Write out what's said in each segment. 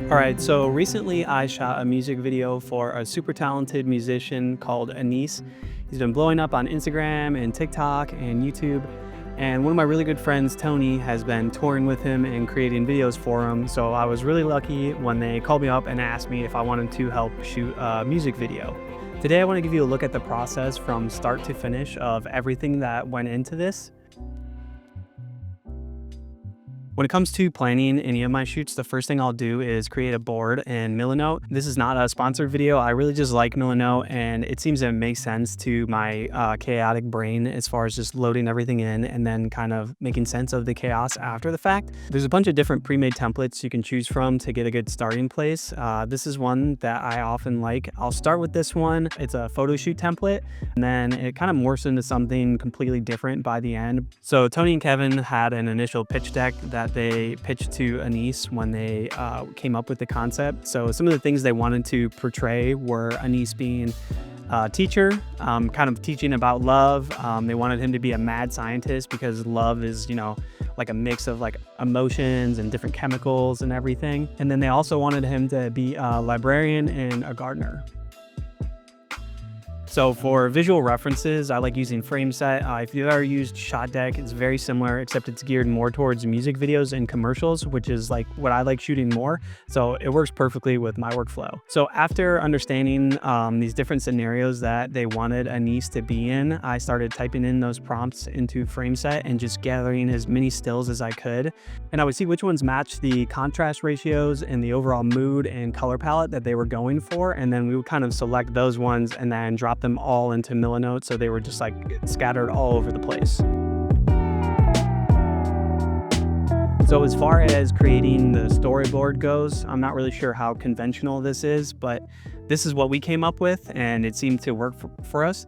Alright, so recently I shot a music video for a super talented musician called Anis. He's been blowing up on Instagram and TikTok and YouTube. And one of my really good friends, Tony, has been touring with him and creating videos for him. So I was really lucky when they called me up and asked me if I wanted to help shoot a music video. Today I want to give you a look at the process from start to finish of everything that went into this. When it comes to planning any of my shoots, the first thing I'll do is create a board in Milanote. This is not a sponsored video. I really just like Milanote, and it seems to make sense to my chaotic brain as far as just loading everything in and then kind of making sense of the chaos after the fact. There's a bunch of different pre-made templates you can choose from to get a good starting place. This is one that I often like. I'll start with this one. It's a photo shoot template, and then it kind of morphs into something completely different by the end. So Tony and Kevin had an initial pitch deck that they pitched to Anis when they came up with the concept. So some of the things they wanted to portray were Anis being a teacher, kind of teaching about love. They wanted him to be a mad scientist because love is, like a mix of like emotions and different chemicals and everything. And then they also wanted him to be a librarian and a gardener. So for visual references, I like using FrameSet. If you've ever used Shot Deck, it's very similar, except it's geared more towards music videos and commercials, which is like what I like shooting more. So it works perfectly with my workflow. So after understanding these different scenarios that they wanted Anis to be in, I started typing in those prompts into FrameSet and just gathering as many stills as I could. And I would see which ones matched the contrast ratios and the overall mood and color palette that they were going for. And then we would kind of select those ones and then drop them all into Milanote, so they were just like scattered all over the place. So as far as creating the storyboard goes, I'm not really sure how conventional this is, but this is what we came up with and it seemed to work for us.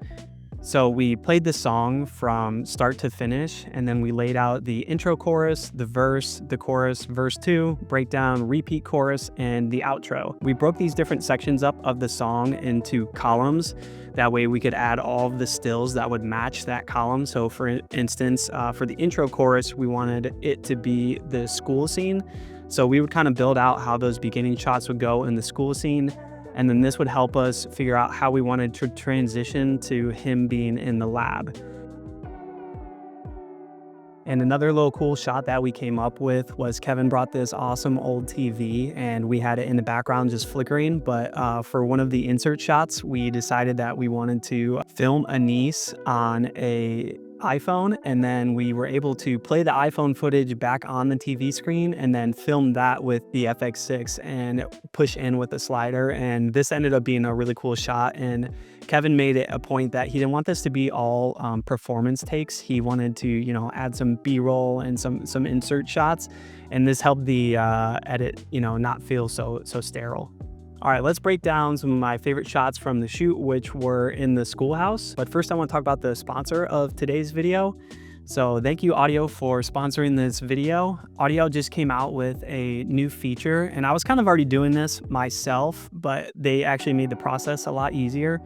So we played the song from start to finish, and then we laid out the intro chorus, the verse, the chorus, verse 2, breakdown, repeat chorus, and the outro. We broke these different sections up of the song into columns. That way we could add all of the stills that would match that column. So for instance, for the intro chorus, we wanted it to be the school scene. So we would kind of build out how those beginning shots would go in the school scene. And then this would help us figure out how we wanted to transition to him being in the lab. And another little cool shot that we came up with was Kevin brought this awesome old TV and we had it in the background just flickering. But for one of the insert shots, we decided that we wanted to film Anis on a iPhone, and then we were able to play the iPhone footage back on the TV screen and then film that with the FX6 and push in with the slider. And this ended up being a really cool shot, and Kevin made it a point that he didn't want this to be all performance takes. He wanted to, add some B-roll and some insert shots, and this helped the edit, not feel so sterile. All right, let's break down some of my favorite shots from the shoot, which were in the schoolhouse. But first I want to talk about the sponsor of today's video. So thank you, Audio, for sponsoring this video. Audio just came out with a new feature, and I was kind of already doing this myself, but they actually made the process a lot easier.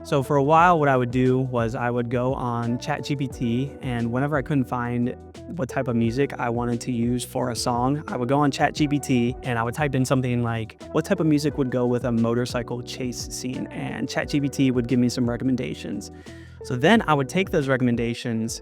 So for a while, what I would do was I would go on ChatGPT, and whenever I couldn't find what type of music I wanted to use for a song, I would go on ChatGPT and I would type in something like, what type of music would go with a motorcycle chase scene? And ChatGPT would give me some recommendations. So then I would take those recommendations,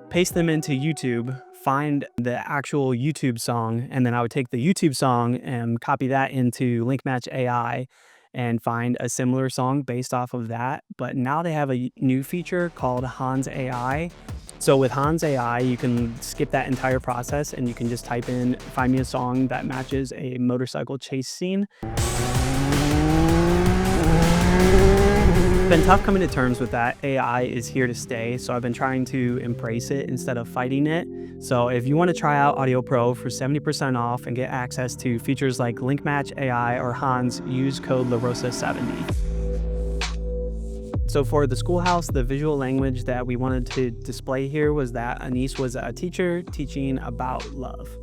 paste them into YouTube, find the actual YouTube song, and then I would take the YouTube song and copy that into Link Match AI and find a similar song based off of that. But now they have a new feature called Hans AI. So with Hans AI, you can skip that entire process and you can just type in, find me a song that matches a motorcycle chase scene. It's been tough coming to terms with that. AI is here to stay, so I've been trying to embrace it instead of fighting it. So if you want to try out Audio Pro for 70% off and get access to features like Link Match AI or Hans, use code LaRosa70. So for the schoolhouse, the visual language that we wanted to display here was that Anis was a teacher teaching about love.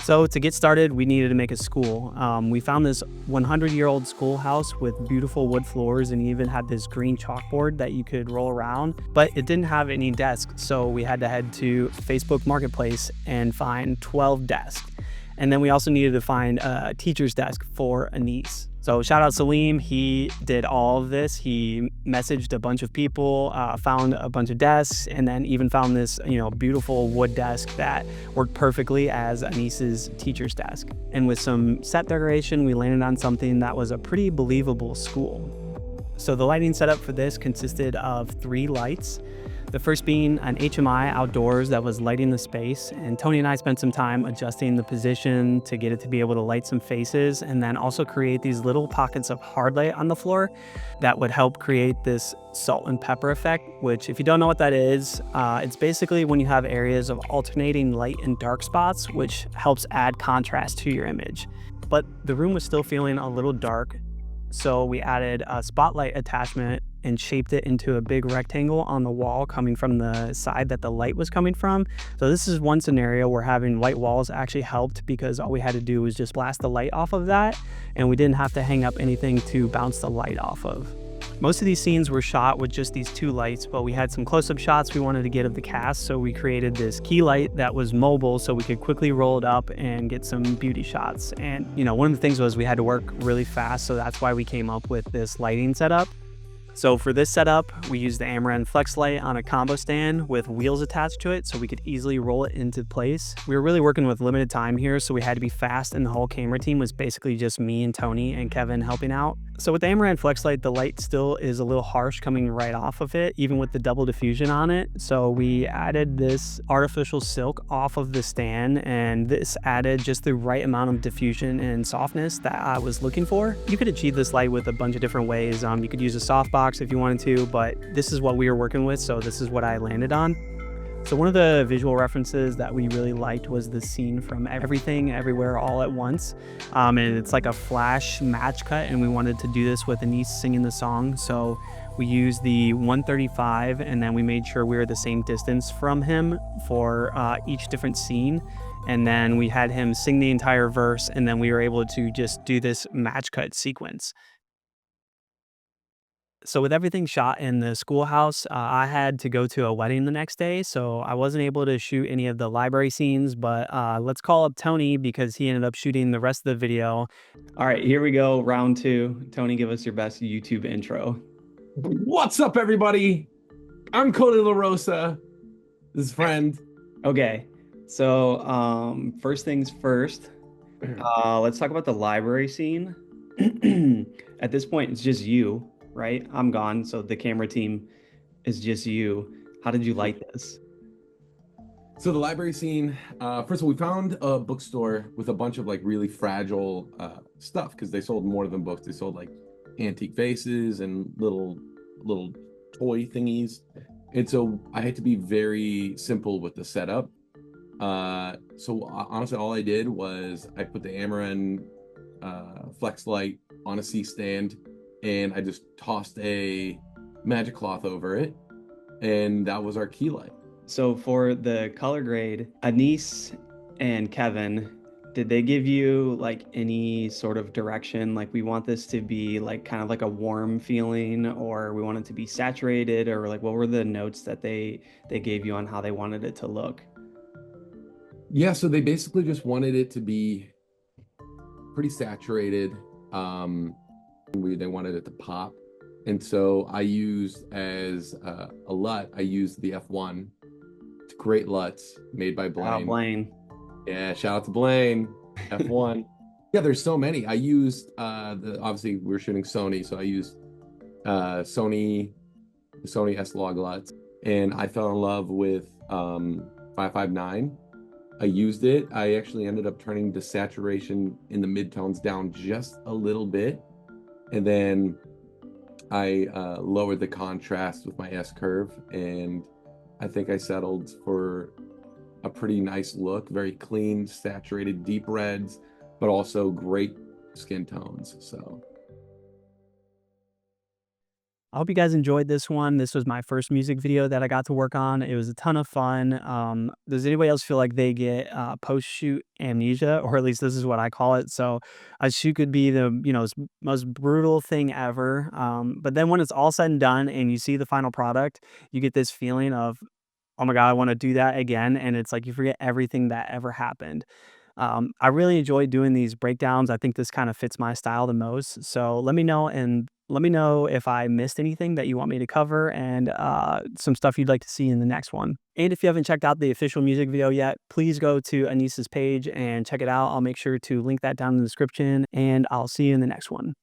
So to get started, we needed to make a school. We found this 100-year-old schoolhouse with beautiful wood floors, and even had this green chalkboard that you could roll around, but it didn't have any desks. So we had to head to Facebook Marketplace and find 12 desks. And then we also needed to find a teacher's desk for Anise. So shout out Salim. He did all of this. He messaged a bunch of people, found a bunch of desks, and then even found this, beautiful wood desk that worked perfectly as Anise's teacher's desk. And with some set decoration, we landed on something that was a pretty believable school. So the lighting setup for this consisted of 3 lights. The first being an HMI outdoors that was lighting the space, and Tony and I spent some time adjusting the position to get it to be able to light some faces, and then also create these little pockets of hard light on the floor that would help create this salt and pepper effect, which, if you don't know what that is, it's basically when you have areas of alternating light and dark spots, which helps add contrast to your image. But the room was still feeling a little dark, so we added a spotlight attachment and shaped it into a big rectangle on the wall coming from the side that the light was coming from. So this is one scenario where having white walls actually helped, because all we had to do was just blast the light off of that, and we didn't have to hang up anything to bounce the light off of. Most of these scenes were shot with just these 2 lights, but we had some close-up shots we wanted to get of the cast, so we created this key light that was mobile so we could quickly roll it up and get some beauty shots. And one of the things was we had to work really fast, so that's why we came up with this lighting setup. So for this setup, we used the Amaran Flex light on a combo stand with wheels attached to it so we could easily roll it into place. We were really working with limited time here, so we had to be fast, and the whole camera team was basically just me and Tony and Kevin helping out. So with the Amaran Flex light, the light still is a little harsh coming right off of it, even with the double diffusion on it. So we added this artificial silk off of the stand, and this added just the right amount of diffusion and softness that I was looking for. You could achieve this light with a bunch of different ways. You could use a softbox if you wanted to, but this is what we were working with, so this is what I landed on. So one of the visual references that we really liked was the scene from Everything Everywhere All at Once, and it's like a flash match cut, and we wanted to do this with Anise singing the song, so we used the 135, and then we made sure we were the same distance from him for each different scene, and then we had him sing the entire verse, and then we were able to just do this match cut sequence. So with everything shot in the schoolhouse, I had to go to a wedding the next day, so I wasn't able to shoot any of the library scenes, but let's call up Tony because he ended up shooting the rest of the video. All right, here we go, round 2. Tony, give us your best YouTube intro. What's up, everybody? I'm Cody LaRosa, his friend. Okay, so first things first, let's talk about the library scene. At this point, it's just you, right? I'm gone, so the camera team is just you. How did you like this? So the library scene, first of all, we found a bookstore with a bunch of like really fragile stuff, because they sold more than books. They sold like antique vases and little toy thingies. And so I had to be very simple with the setup. So honestly, all I did was I put the Amaran Flex light on a C-stand, and I just tossed a magic cloth over it, and that was our key light. So for the color grade, Anise and Kevin, did they give you like any sort of direction? Like, we want this to be like kind of like a warm feeling, or we want it to be saturated, or like what were the notes that they gave you on how they wanted it to look? Yeah, so they basically just wanted it to be pretty saturated. They wanted it to pop. And so I used as a LUT, I used the F1. It's great LUTs made by Blaine. Oh, Blaine. Yeah, shout out to Blaine. F1. Yeah, there's so many. I used obviously we were shooting Sony, so I used Sony S-Log LUTs, and I fell in love with 559. I used it. I actually ended up turning the saturation in the midtones down just a little bit, and then I lowered the contrast with my S-curve, and I think I settled for a pretty nice look, very clean, saturated, deep reds, but also great skin tones. So I hope you guys enjoyed this one. This was my first music video that I got to work on. It was a ton of fun. Does anybody else feel like they get post-shoot amnesia, or at least this is what I call it? So a shoot could be the most brutal thing ever, but then when it's all said and done and you see the final product, you get this feeling of, oh my God, I want to do that again. And it's like you forget everything that ever happened. I really enjoy doing these breakdowns. I think this kind of fits my style the most. So let me know if I missed anything that you want me to cover and some stuff you'd like to see in the next one. And if you haven't checked out the official music video yet, please go to Anissa's page and check it out. I'll make sure to link that down in the description, and I'll see you in the next one.